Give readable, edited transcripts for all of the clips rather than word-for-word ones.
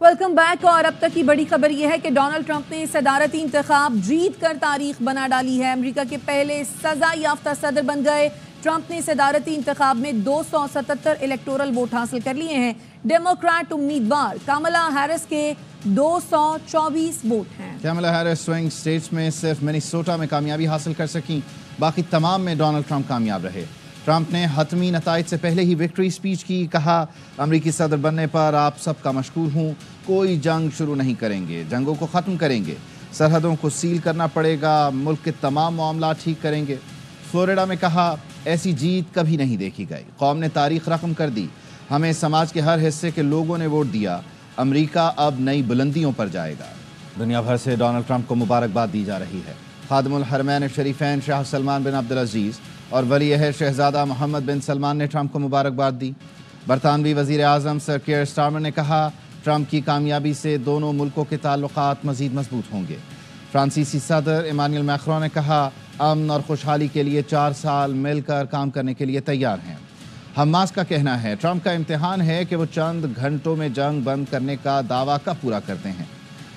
Welcome back. और अब तक की बड़ी खबर यह है कि डोनाल्ड ट्रंप ने सदारती इंतखाब जीत कर तारीख बना डाली है। अमेरिका के पहले सजा याफ्ता सदर बन गए। ट्रंप ने सदारती इंतखाब में 277 इलेक्टोरल वोट हासिल कर लिए हैं। डेमोक्रेट उम्मीदवार कमला हैरिस के 224 वोट हैं। कमला हैरिस स्विंग स्टेट्स में सिर्फ मिनेसोटा में कामयाबी हासिल कर सकी, बाकी तमाम में डोनाल्ड ट्रंप कामयाब रहे। ट्रंप ने हतमी नताइज से पहले ही विक्ट्री स्पीच की। कहा, अमरीकी सदर बनने पर आप सबका मशकूर हूँ। कोई जंग शुरू नहीं करेंगे, जंगों को ख़त्म करेंगे, सरहदों को सील करना पड़ेगा, मुल्क के तमाम मामला ठीक करेंगे। फ्लोरिडा में कहा, ऐसी जीत कभी नहीं देखी गई, कौम ने तारीख रकम कर दी, हमें समाज के हर हिस्से के लोगों ने वोट दिया, अमरीका अब नई बुलंदियों पर जाएगा। दुनिया भर से डोनाल्ड ट्रंप को मुबारकबाद दी जा रही है। खादिमुल हरमैन शरीफैन शाह सलमान बिन अब्दुल अजीज़ और वली अहद शहजादा मोहम्मद बिन सलमान ने ट्रंप को मुबारकबाद दी। बरतानवी वज़ीर आज़म सर कियर स्टारमर ने कहा, ट्रंप की कामयाबी से दोनों मुल्कों के ताल्लुकात मज़ीद मजबूत होंगे। फ्रांसीसी सदर इमानुएल मैक्रोन ने कहा, अमन और खुशहाली के लिए 4 साल मिलकर काम करने के लिए तैयार हैं। हमास का कहना है, ट्रंप का इम्तिहान है कि वो चंद घंटों में जंग बंद करने का दावा कब पूरा करते हैं।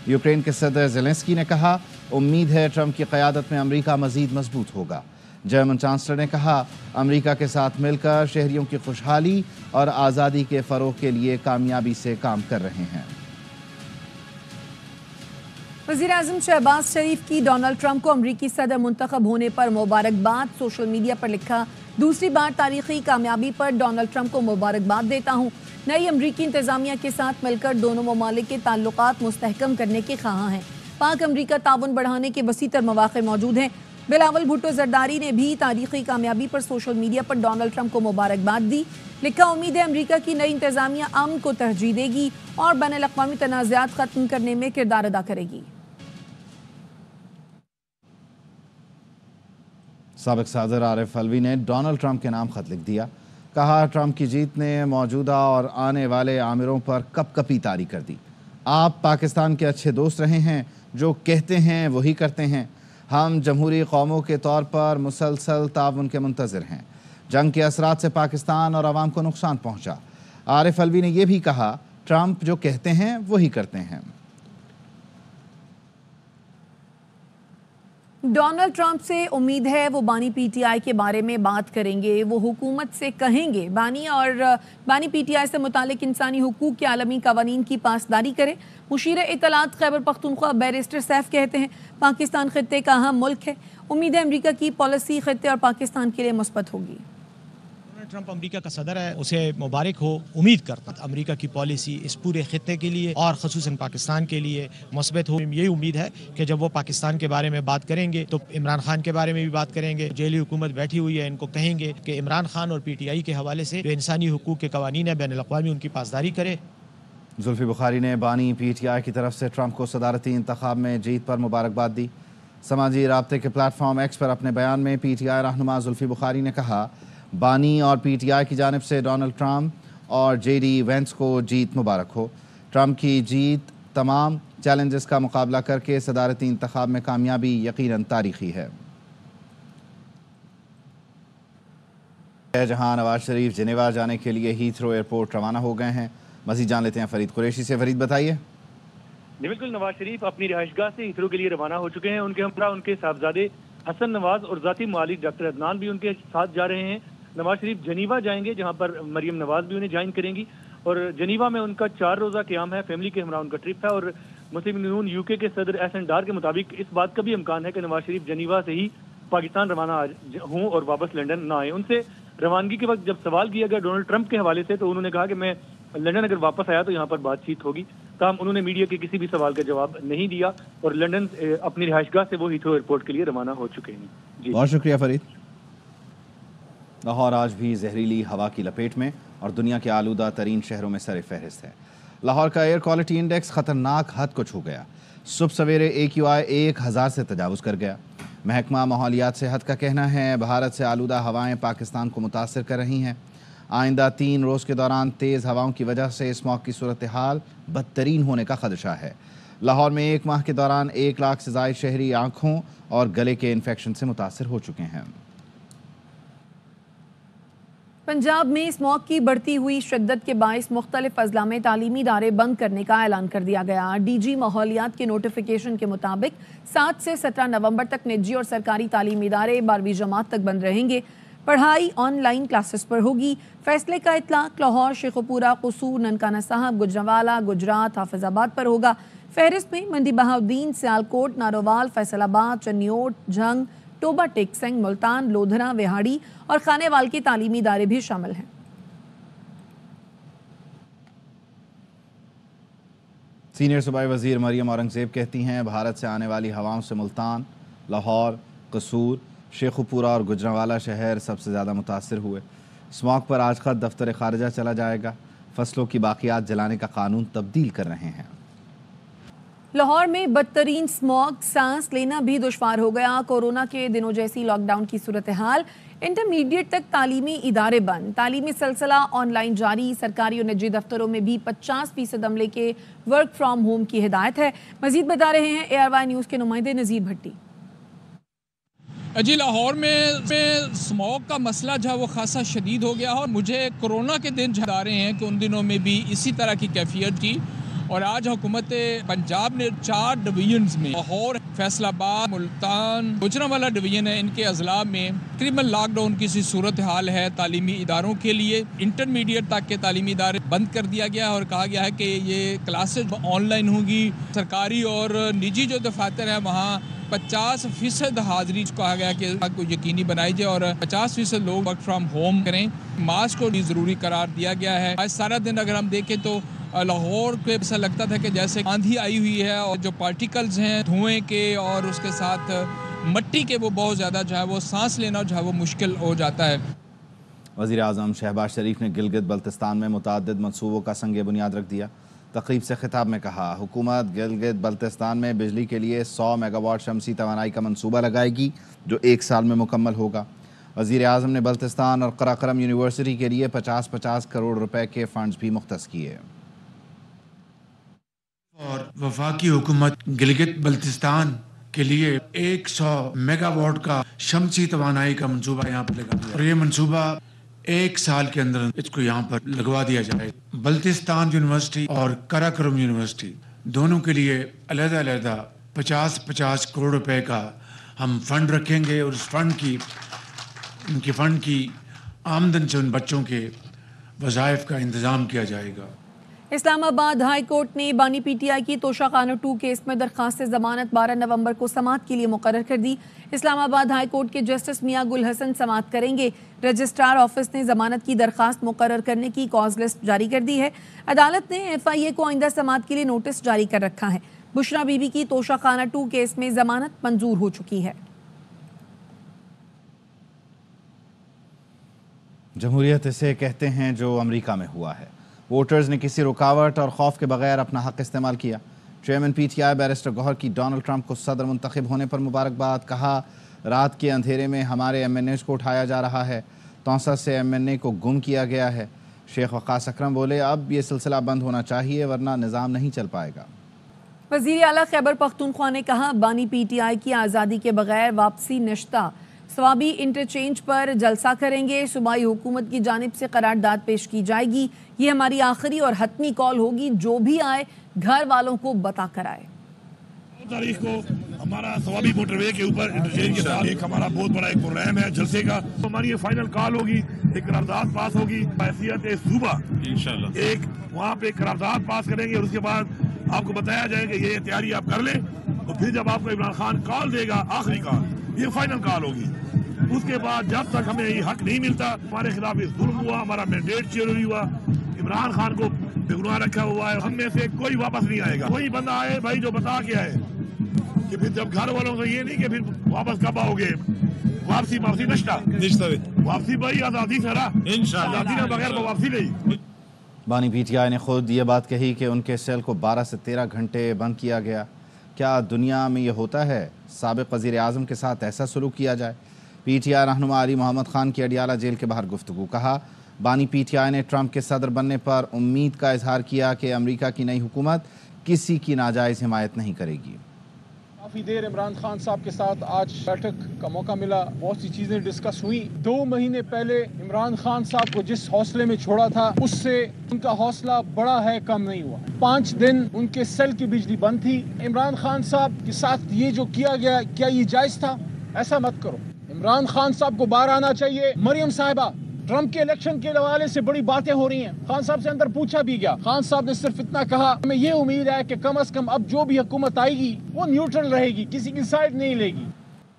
यूक्रेन के सदर ज़ेलेंस्की ने कहा, उम्मीद है ट्रंप की क़यादत में अमरीका मज़ीद मजबूत होगा। जर्मन चांसलर ने कहा, अमरीका के साथ मिलकर शहरियों की खुशहाली और आज़ादी के फ़रोग़ के लिए कामयाबी से काम कर रहे हैं। वज़ीर-ए-आज़म शहबाज शरीफ की डोनाल्ड ट्रंप को अमरीकी सदर मुंतखब होने पर मुबारकबाद। सोशल मीडिया पर लिखा, दूसरी बार तारीखी कामयाबी पर डोनाल्ड ट्रंप को मुबारकबाद देता हूँ। नई अमरीकी इंतज़ामिया के साथ मिलकर दोनों ममालिक के ताल्लुकात मुस्तहकम करने के ख्वाहां हैं। पाक अमरीका ताउन बढ़ाने के वसीतर मौक़े मौजूद हैं। बिलावल भुट्टो जरदारी ने भी तारीखी कामयाबी पर सोशल मीडिया पर डोनाल्ड ट्रंप को मुबारकबाद दी। लिखा, उम्मीद है अमरीका की नई इंतज़ामिया अमन को तरजीह देगी और बैनुल-अक़वामी तनाज़ात ख़त्म करने में किरदार अदा करेगी। साबिक़ सदर आरिफ अलवी ने डोनाल्ड ट्रंप के नाम ख़त लिख दिया। कहा, ट्रंप की जीत ने मौजूदा और आने वाले आमिरों पर कपकपी तारी कर दी। आप पाकिस्तान के अच्छे दोस्त रहे हैं, जो कहते हैं वही करते हैं। हम जमहूरी कौमों के तौर पर मुसलसल ताउन के मुंतज़िर हैं। जंग के असरात से पाकिस्तान और आवाम को नुकसान पहुँचा। आरिफ अलवी ने यह भी कहा, ट्रंप जो कहते हैं वही करते हैं। डोनाल्ड ट्रंप से उम्मीद है वो बानी पीटीआई के बारे में बात करेंगे। वो हुकूमत से कहेंगे बानी पीटीआई से मुतालिक इंसानी हुकूक के आलमी कवानीन की पासदारी करे। मुशीर इत्तलात खैबर पख्तूनख्वा बैरिस्टर सैफ कहते हैं, पाकिस्तान खित्ते का अहम मुल्क है। उम्मीद है अमरीका की पॉलिसी खित्ते और पाकिस्तान के लिए मुस्बत होगी। ट्रंप अमेरिका का सदर है, उसे मुबारक हो। उम्मीद करता अमेरिका की पॉलिसी इस पूरे खित्ते के लिए और ख़ुसूसन पाकिस्तान के लिए मुस्बत हो। यही उम्मीद है कि जब वो पाकिस्तान के बारे में बात करेंगे तो इमरान खान के बारे में भी बात करेंगे। जेली हुकूमत बैठी हुई है, इनको कहेंगे कि इमरान खान और पीटीआई के हवाले से जो इंसानी हुकूक के कवानीन है बैनुल-अक़वामी, उनकी पासदारी करे। जुल्फ़ी बुखारी ने बानी पीटीआई की तरफ से ट्रंप को सदारती इंतखाब में जीत पर मुबारकबाद दी। समाजी राब्ते के प्लेटफॉर्म एक्स पर अपने बयान में पीटीआई रहनुमा जुल्फ़ी बुखारी ने कहा, बानी और पीटीआई की जानिब से डोनाल्ड ट्रंप और जेडी वेंस को जीत मुबारक हो। ट्रंप की जीत तमाम चैलेंजेस का मुकाबला करके सदारती इंतखाब में कामयाबी यकीनन तारीखी है। जहां नवाज शरीफ जिनेवा जाने के लिए हीथ्रो एयरपोर्ट रवाना हो गए हैं। मज़ीद जान लेते हैं फरीद कुरैशी से। फरीद, बताइए। बिल्कुल, नवाज शरीफ अपनी रिहाइशगाह से हीथ्रो के लिए रवाना हो चुके हैं। उनके हमरा उनके साहबजादे हसन नवाज और ज़ाती मालिक डॉक्टर अदनान भी उनके साथ जा रहे हैं। नवाज शरीफ जनीवा जाएंगे, जहां पर मरियम नवाज भी उन्हें ज्वाइन करेंगी और जनीवा में उनका 4 रोज़ा क़याम है। फैमिली के हमरा उनका ट्रिप है और मुस्लिम यूनियन यूके के सदर एहसन डार के मुताबिक इस बात का भी इम्कान है कि नवाज शरीफ जनीवा से ही पाकिस्तान रवाना हों और वापस लंदन ना आए। उनसे रवानगी के वक्त जब सवाल किया गया डोनाल्ड ट्रंप के हवाले से, तो उन्होंने कहा कि मैं लंदन अगर वापस आया तो यहाँ पर बातचीत होगी। ताहम उन्होंने मीडिया के किसी भी सवाल का जवाब नहीं दिया और लंदन अपनी रिहाइशगाह से वो हीथ्रो एयरपोर्ट के लिए रवाना हो चुके हैं। जी, बहुत शुक्रिया फरीद। लाहौर आज भी जहरीली हवा की लपेट में और दुनिया के आलूदा तरीन शहरों में सर फहरिस्त है। लाहौर का एयर क्वालिटी इंडेक्स खतरनाक हद को छू गया। सुबह सवेरे AQI 1000 से तजावुज़ कर गया। महकमा माहौलियात सेहत का कहना है, भारत से आलूदा हवाएं पाकिस्तान को मुतासर कर रही हैं। आइंदा 3 रोज़ के दौरान तेज़ हवाओं की वजह से स्मॉग की सूरत हाल बदतरीन होने का खदशा है। लाहौर में 1 माह के दौरान 1 लाख से ज़ायद शहरी आँखों और गले के इन्फेक्शन से मुतासर हो चुके हैं। पंजाब में स्मॉग की बढ़ती हुई शिद्दत के बायस मुख्तलिफ अजला में तालीमी इदारे बंद करने का ऐलान कर दिया गया। DG माहौलियात के नोटिफिकेशन के मुताबिक 7 से 17 नवंबर तक निजी और सरकारी तालीमी इदारे 12वीं जमात तक बंद रहेंगे। पढ़ाई ऑनलाइन क्लासेस पर होगी। फैसले का इतलाक लाहौर, शेखुपुरा, कसूर, ननकाना साहब, गुजरांवाला, गुजरात, हाफिजाबाद पर होगा। फहरिस्त में मंडी बहाउद्दीन, सियालकोट, नारोवाल, फैसलाबाद, चन्योट, झंग, टोबा टेकसेंग, मुल्तान, लोधरा, विहाड़ी और खानेवाल के तालीमी इदारे भी शामिल हैं। सीनियर सूबाई वजीर मरियम औरंगजेब कहती हैं भारत से आने वाली हवाओं से मुल्तान, लाहौर, कसूर, शेखुपुरा और गुजरांवाला शहर सबसे ज़्यादा मुतासर हुए। स्मॉग पर आज खत दफ्तर खारजा चला जाएगा। फसलों की बाकियात जलाने का कानून तब्दील कर रहे हैं। लाहौर में बदतरीन स्मॉग, सांस लेना भी दुश्वार हो गया। कोरोना के दिनों जैसी लॉकडाउन की सूरत हाल। इंटरमीडिएट तक तालीमी इदारे बंद, तालीमी सिलसिला ऑनलाइन जारी। सरकारी और निजी दफ्तरों में भी 50% अमले के वर्क फ्रॉम होम की हिदायत है। मजीद बता रहे हैं ARY न्यूज़ के नुमाइंदे नज़ीर भट्टी। जी, लाहौर में स्मॉग का मसला जो है वो खासा शदीद हो गया और मुझे कोरोना के दिन याद आ रहे हैं कि उन दिनों में भी इसी तरह की कैफियत थी। और आज हुकूमत पंजाब ने 4 डिवीजन्स में लाहौर, फैसलाबाद, मुल्तान, गुजरांवाला डिवीजन है, इनके अजला में तकरीबन लॉकडाउन की सी सूरत हाल है। तालीमी इदारों के लिए इंटरमीडिएट तक के तालीमी इदारे बंद कर दिया गया है और कहा गया है कि ये क्लासेज ऑनलाइन होंगी। सरकारी और निजी जो दफातर है वहाँ 50% हाजिरी कहा गया कि को यकीनी बनाई जाए और 50% लोग वर्क फ्रॉम होम करें। मास्क को भी ज़रूरी करार दिया गया है। आज सारा दिन अगर हम देखें तो लाहौर को ऐसा लगता था कि जैसे आंधी आई हुई है और जो पार्टिकल्स हैं धुएं के और उसके साथ मट्टी के, वो बहुत ज़्यादा जो है वो सांस लेना जो है वो मुश्किल हो जाता है। वज़ीर आज़म शहबाज शरीफ ने गिलगित बल्तिस्तान में मुतअद्दिद मनसूबों का संग बुनियाद रख दिया। तकरीब से खिताब में कहा हुकूमत गिलगित बल्तिस्तान में बिजली के लिए 100 मेगावाट शमसी तवानाई का मनसूबा लगाएगी जो 1 साल में मुकम्मल होगा। वज़ीर आज़म ने बल्तिस्तान और कराकरम यूनिवर्सिटी के लिए 50-50 करोड़ रुपए के फ़ंड्स भी मुख्तस किए। और वफाकी हुकूमत गिलगित बल्तिस्तान के लिए 100 मेगावाट का शमसी तवानाई का मंसूबा यहाँ पर लगा दिया और ये मंसूबा 1 साल के अंदर इसको यहाँ पर लगवा दिया जाए। बल्तिस्तान यूनिवर्सिटी और कराकरम यूनिवर्सिटी दोनों के लिए अलग-अलग 50-50 करोड़ रुपए का हम फंड रखेंगे और उस फंड की आमदन से उन बच्चों के वज़ाइफ का इंतज़ाम किया जाएगा। इस्लामाबाद हाई कोर्ट ने बानी PTI की तोशा खाना 2 केस में दरखास्त ज़मानत 12 नवंबर को समाअत के लिए मुकर्रर कर दी। इस्लामाबाद हाई कोर्ट के जस्टिस मियां गुल हसन समाअत करेंगे। रजिस्ट्रार ऑफिस ने ज़मानत की दरखास्त मुकर्रर करने की कॉज लिस्ट जारी कर दी है। अदालत ने FIA को आइंदा समाअत के लिए नोटिस जारी कर रखा है। बुशरा बीबी की तोशा खाना 2 केस में ज़मानत मंजूर हो चुकी है। जमहूरियत इसे कहते हैं जो अमेरिका में हुआ है। वोटर्स ने किसी रुकावट और खौफ के बगैर अपना हक इस्तेमाल किया। चेयरमैन PTI बैरिस्टर गौहर की डोनाल्ड ट्रंप को सदर मुंतखब होने पर मुबारकबाद। कहा रात के अंधेरे में हमारे MNAs को उठाया जा रहा है। तौसा से MNA को गुम किया गया है। शेख वक़ास अकरम बोले अब ये सिलसिला बंद होना चाहिए वरना निज़ाम नहीं चल पाएगा। वज़ीर आला खैबर पख्तूनख्वा ने कहा बानी PTI की आज़ादी के बगैर वापसी नश्ता। स्वाबी इंटरचेंज पर जलसा करेंगे। सूबाई हुकूमत की जानिब से करारदाद पेश की जाएगी। ये हमारी आखिरी और हतमी कॉल होगी। जो भी आए घर वालों को बता कर आए। तारीख को हमारा स्वाबी मोटरवे के ऊपर इंटरचेंज के साथ एक हमारा बहुत बड़ा एक प्रोग्राम है जलसे का। तो हमारी ये फाइनल कॉल होगी, एक करारदाद पास होगी हैसियत सूबा इंशाल्लाह। एक वहाँ पे करारदाद पास करेंगे और उसके बाद आपको बताया जाएगा ये तैयारी आप कर लें। और फिर जब आपको इमरान खान कॉल देगा आखिरी कॉल, ये फाइनल कॉल होगी। उसके बाद जब तक हमें ये हक नहीं मिलता, हमारे खिलाफ ये जुल्म हुआ, हमारा मैंडेट चोरी हुआ, इमरान खान को बेगुनाह रखा हुआ है, हम में से कोई वापस नहीं आएगा। कोई बंदा आए भाई जो बता के आए कि फिर जब घर वालों से ये नहीं कि फिर वापस कब आओगे, वापसी नश्ता वापसी भाई आज़ादी से रहा इंशाअल्लाह, आज़ादी के बगैर वापसी नहीं। बानी PTI ने खुद ये बात कही कि उनके सेल को 12 से 13 घंटे बंद किया गया। क्या दुनिया में ये होता है साबिक़ वज़ीर आज़म के साथ ऐसा सलूक किया जाए? PTI रहनुमा अली मोहम्मद खान की अडियाला जेल के बाहर गुफ्तगू। कहा बानी PTI ने ट्रंप के सदर बनने पर उम्मीद का इजहार किया कि अमेरिका की नई हुकूमत किसी की नाजायज़ हिमायत नहीं करेगी। काफ़ी देर इमरान खान साहब के साथ आज बैठक का मौका मिला, बहुत सी चीज़ें डिस्कस हुई। 2 महीने पहले इमरान खान साहब को जिस हौसले में छोड़ा था उससे उनका हौसला बड़ा है, कम नहीं हुआ। 5 दिन उनके सेल की बिजली बंद थी। इमरान खान साहब के साथ ये जो किया गया, क्या ये जायज़ था? ऐसा मत करो। इमरान खान साहब को बाहर आना चाहिए। मरियम साहिबा, ट्रम्प के इलेक्शन के हवाले से बड़ी बातें हो रही हैं, खान साहब से अंदर पूछा भी गया, खान साहब ने सिर्फ इतना कहा, हमें ये उम्मीद है कि कम से कम अब जो भी हुकूमत आएगी वो न्यूट्रल रहेगी, किसी की साइड नहीं लेगी।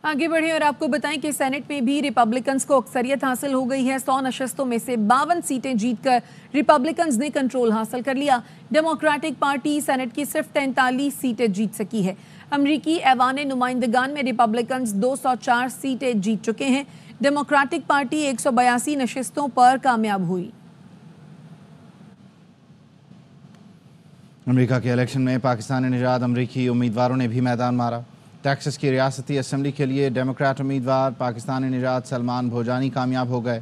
आगे बढ़े और आपको बताएं कि सेनेट में भी रिपब्लिकन्स को अक्सरियत हासिल हो गई है। 100 नशस्तों में से 52 सीटें जीतकर रिपब्लिकन्स ने कंट्रोल हासिल कर लिया। डेमोक्रेटिक पार्टी सेनेट की सिर्फ 43 सीटें जीत सकी है। अमरीकी ऐवान नुमाइंदगान में रिपब्लिकन्स 204 सीटें जीत चुके हैं। डेमोक्रेटिक पार्टी 182 नशस्तों पर कामयाब हुई। अमेरिका के इलेक्शन में पाकिस्तानी निजात अमरीकी उम्मीदवारों ने भी मैदान मारा। टेक्सास की रियासती असम्बली के लिए डेमोक्रेट उम्मीदवार पाकिस्तानी निजात सलमान भोजानी कामयाब हो गए।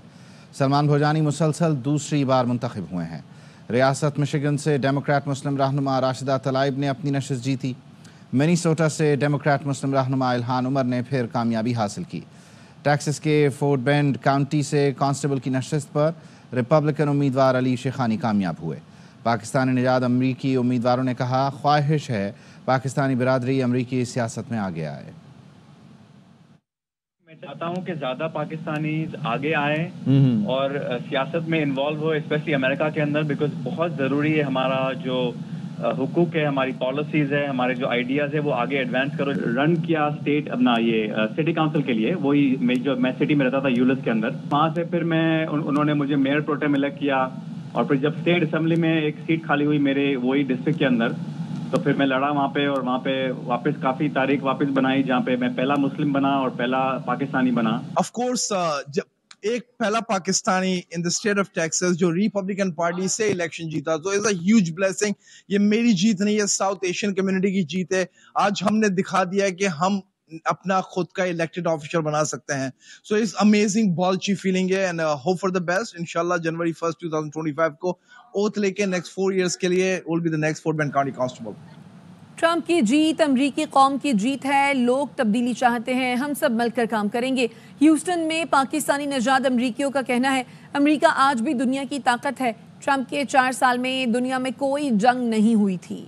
सलमान भोजानी मुसलसल दूसरी बार मुंतखब हुए हैं। रियासत मिशिगन से डेमोक्रेट मुस्लिम रहनुमा राशिदा तलाइब ने अपनी नशस्त जीती। मिनीसोटा से डेमोक्रेट मुस्लिम रहनुमा इल्हान उमर ने फिर कामयाबी हासिल की। टेक्सास के फोर्ट बेंड काउंटी से कांस्टेबल की नशस्त पर रिपब्लिकन उम्मीदवार अली शेखानी कामयाब हुए। पाकिस्तानी निजात अमरीकी उम्मीदवारों ने कहा, ख्वाहिश है पाकिस्तानी बिरादरी अमरीकी सियासत में आगे आए। मैं चाहता हूं कि ज़्यादा पाकिस्तानी आगे आए और सियासत में इन्वॉल्व हो, स्पेशली अमेरिका के अंदर, बिकॉज बहुत ज़रूरी है हमारा जो हुकूक है, हमारी पॉलिसीज़ है, हमारे जो आइडियाज़ है वो आगे एडवांस करो। रन किया स्टेट अपना ये सिटी काउंसिल के लिए, वही मैं सिटी में रहता था यूलिस के अंदर। वहाँ से फिर उन्होंने मुझे मेयर प्रोटेम इलेक्ट किया और फिर जब स्टेट असेंबली में एक सीट खाली हुई मेरे वही डिस्ट्रिक्ट के अंदर, तो फिर मैं लड़ा वहाँ पे और वहाँ पे वापस काफ़ी तारीख वापस बनाई, जहाँ पे मैं पहला मुस्लिम बना और पहला पाकिस्तानी बना। ऑफ कोर्स जब एक पहला Pakistani in the state of Texas जो रिपब्लिकन पार्टी से इलेक्शन जीता, तो इज अ ह्यूज ब्लेसिंग। ये मेरी जीत नहीं है, साउथ एशियन कम्युनिटी की जीत है। आज हमने दिखा दिया है कि हम अपना खुद का इलेक्टेड ऑफिसर बना सकते हैं। सो इट्स अमेजिंग, बहुत अच्छी फीलिंग है and hope for the best. इंशाल्लाह जनवरी 1 2025 को ओथ लेके नेक्स्ट 4 इयर्स के लिए will be the next fort bend county constable. Trump की जीत अमरीकी कौम की जीत है। लोग तब्दीली चाहते हैं, हम सब मिलकर काम करेंगे। ह्यूस्टन में पाकिस्तानी नजाद अमरीकियों का कहना है, अमरीका आज भी दुनिया की ताकत है। ट्रंप के 4 साल में दुनिया में कोई जंग नहीं हुई थी।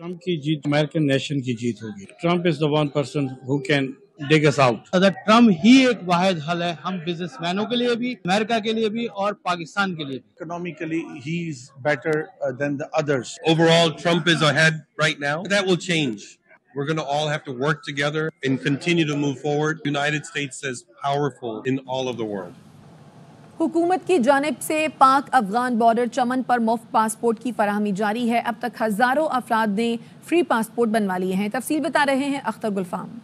ट्रंप की जीत अमेरिकन नेशन की जीत होगी। Trump is the one person who can dig us out. Trump ही एक वाहिद हल है, हम बिजनेसमैनों के लिए भी, अमेरिका के लिए भी और पाकिस्तान के लिए भी। Economically, he's better than the others. Overall, Trump is ahead right now. That will change. We're going to all have to work together and continue to move forward. The United States is powerful in all of the world. हुकूमत की जानिब से पाक Afghan border चमन पर मुफ्त passport की फराहमी जारी है। अब तक हज़ारों अफराद ने फ्री पासपोर्ट बनवा लिए हैं। तफसील बता रहे हैं अख्तर गुलफाम।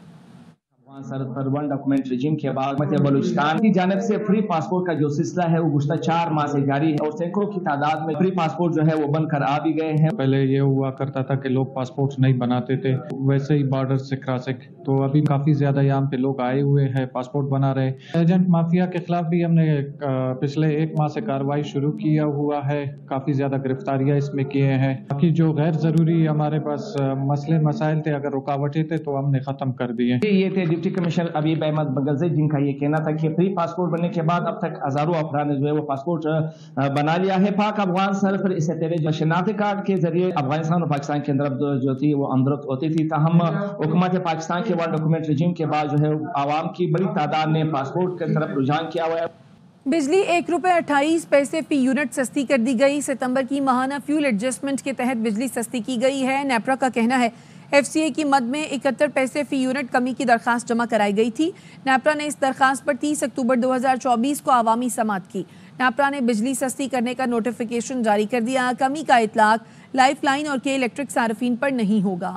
सरहद पर 1 डॉक्यूमेंट रिजीम के बाद बलूचिस्तान की जानिब से फ्री पासपोर्ट का जो सिलसिला है वो गुज़श्ता 4 माह से जारी है और सैकड़ों की तादाद में फ्री पासपोर्ट जो है वो बनकर आ भी गए हैं। पहले ये हुआ करता था कि लोग पासपोर्ट नहीं बनाते थे, वैसे ही बॉर्डर से क्रॉसिंग, तो अभी काफ़ी ज़्यादा यहाँ पे लोग आए हुए हैं, पासपोर्ट बना रहे। एजेंट माफिया के खिलाफ भी हमने पिछले 1 माह से कार्रवाई शुरू किया हुआ है, काफ़ी ज़्यादा गिरफ्तारियाँ इसमें किए हैं। बाकी जो गैर ज़रूरी हमारे पास मसले मसाइल थे, अगर रुकावटें थे तो हमने ख़त्म कर दिए। ये थे डिप्टी कमिश्नर अबीब अहमद बगलज़ई, जिनका ये कहना था कि फ्री पासपोर्ट बनने के बाद अब तक हजारों अफराद ने जो है वो पासपोर्ट बना लिया है। पाक अफगान सरहद पर इससे पहले जो शनाख्ती कार्ड के जरिए अफगानिस्तान और पाकिस्तान के अंदर जो थी वो अंदर होती थी, ताहम हुकूमत पाकिस्तान के 1 डॉक्यूमेंट रिजीम के बाद जो है आवाम की बड़ी तादाद ने पासपोर्ट की तरफ रुझान किया हुआ है। बिजली 1 रुपये 28 पैसे फी यूनिट सस्ती कर दी गई। सितंबर की माहाना फ्यूल एडजस्टमेंट के तहत बिजली सस्ती की गई है। नेपरा का कहना है FCA की मद में 71 पैसे फी यूनिट कमी की दरखास्त जमा कराई गई थी। नेपरा ने इस दरखास्त पर 30 अक्टूबर 2024 को आवामी समाअत की। नेपरा ने बिजली सस्ती करने का नोटिफिकेशन जारी कर दिया। कमी का इतलाक लाइफ लाइन और के इलेक्ट्रिक सार्फिन पर नहीं होगा।